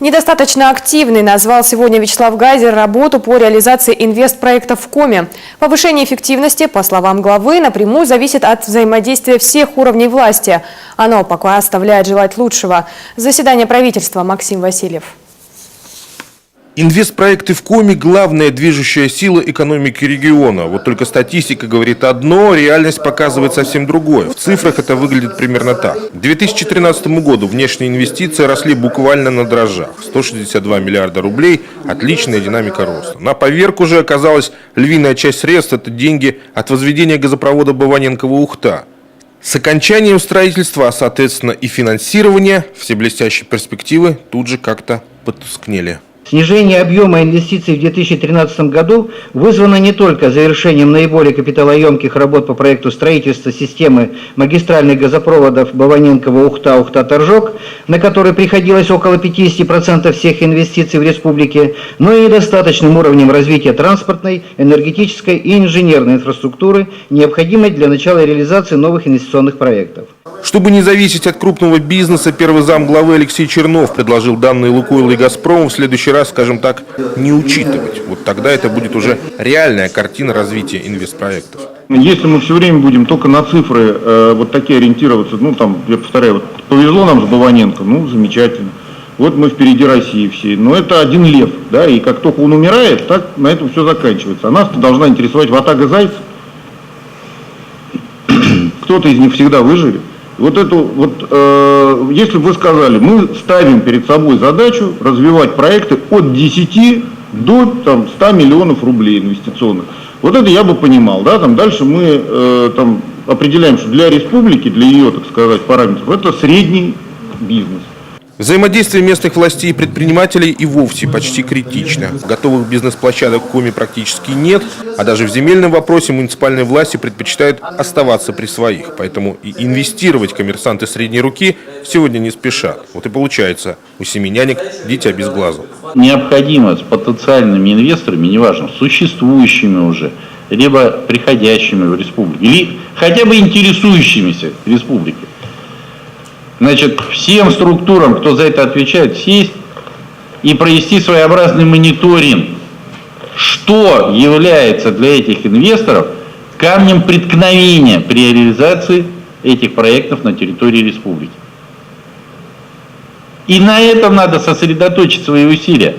Недостаточно активной назвал сегодня Вячеслав Гайзер работу по реализации инвестпроектов в Коми. Повышение эффективности, по словам главы, напрямую зависит от взаимодействия всех уровней власти. Оно пока оставляет желать лучшего. Заседание правительства. Максим Васильев. Инвестпроекты в Коми – главная движущая сила экономики региона. Вот только статистика говорит одно, реальность показывает совсем другое. В цифрах это выглядит примерно так. К 2013 году внешние инвестиции росли буквально на дрожжах. 162 миллиарда рублей – отличная динамика роста. На поверку же оказалась львиная часть средств – это деньги от возведения газопровода Баваненково-Ухта. С окончанием строительства, а соответственно и финансирования, все блестящие перспективы тут же как-то потускнели. Снижение объема инвестиций в 2013 году вызвано не только завершением наиболее капиталоемких работ по проекту строительства системы магистральных газопроводов Баваненково-Ухта, Ухта-Торжок, на который приходилось около 50% всех инвестиций в республике, но и недостаточным уровнем развития транспортной, энергетической и инженерной инфраструктуры, необходимой для начала реализации новых инвестиционных проектов. Чтобы не зависеть от крупного бизнеса, первый зам главы Алексей Чернов предложил данные «Лукойла» и «Газпрома» в следующий раз, скажем так, не учитывать. Вот тогда это будет уже реальная картина развития инвестпроектов. Если мы все время будем только на цифры вот такие ориентироваться, я повторяю, вот повезло нам с Баваненко, замечательно. Вот мы впереди России все. Но это один лев, да, и как только он умирает, так на этом все заканчивается. А нас-то должна интересовать ватага зайцев. Кто-то из них всегда выживет. Если бы вы сказали, мы ставим перед собой задачу развивать проекты от 10 до 100 миллионов рублей инвестиционных. Вот это я бы понимал, да, дальше мы определяем, что для республики, для ее, так сказать, параметров, это средний бизнес. Взаимодействие местных властей и предпринимателей и вовсе почти критично. Готовых бизнес-площадок в Коми практически нет, а даже в земельном вопросе муниципальные власти предпочитают оставаться при своих. Поэтому и инвестировать коммерсанты средней руки сегодня не спешат. Вот и получается, у 7 нянек дитя без глазу. Необходимо с потенциальными инвесторами, неважно, существующими уже, либо приходящими в республику, или хотя бы интересующимися республикой, всем структурам, кто за это отвечает, сесть и провести своеобразный мониторинг, что является для этих инвесторов камнем преткновения при реализации этих проектов на территории республики. И на этом надо сосредоточить свои усилия.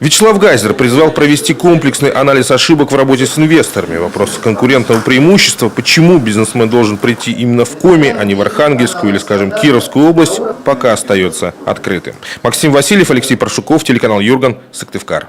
Вячеслав Гайзер призвал провести комплексный анализ ошибок в работе с инвесторами. Вопрос конкурентного преимущества, почему бизнесмен должен прийти именно в Коми, а не в Архангельскую или, скажем, Кировскую область, пока остается открытым. Максим Васильев, Алексей Паршуков, телеканал Юрган, Сыктывкар.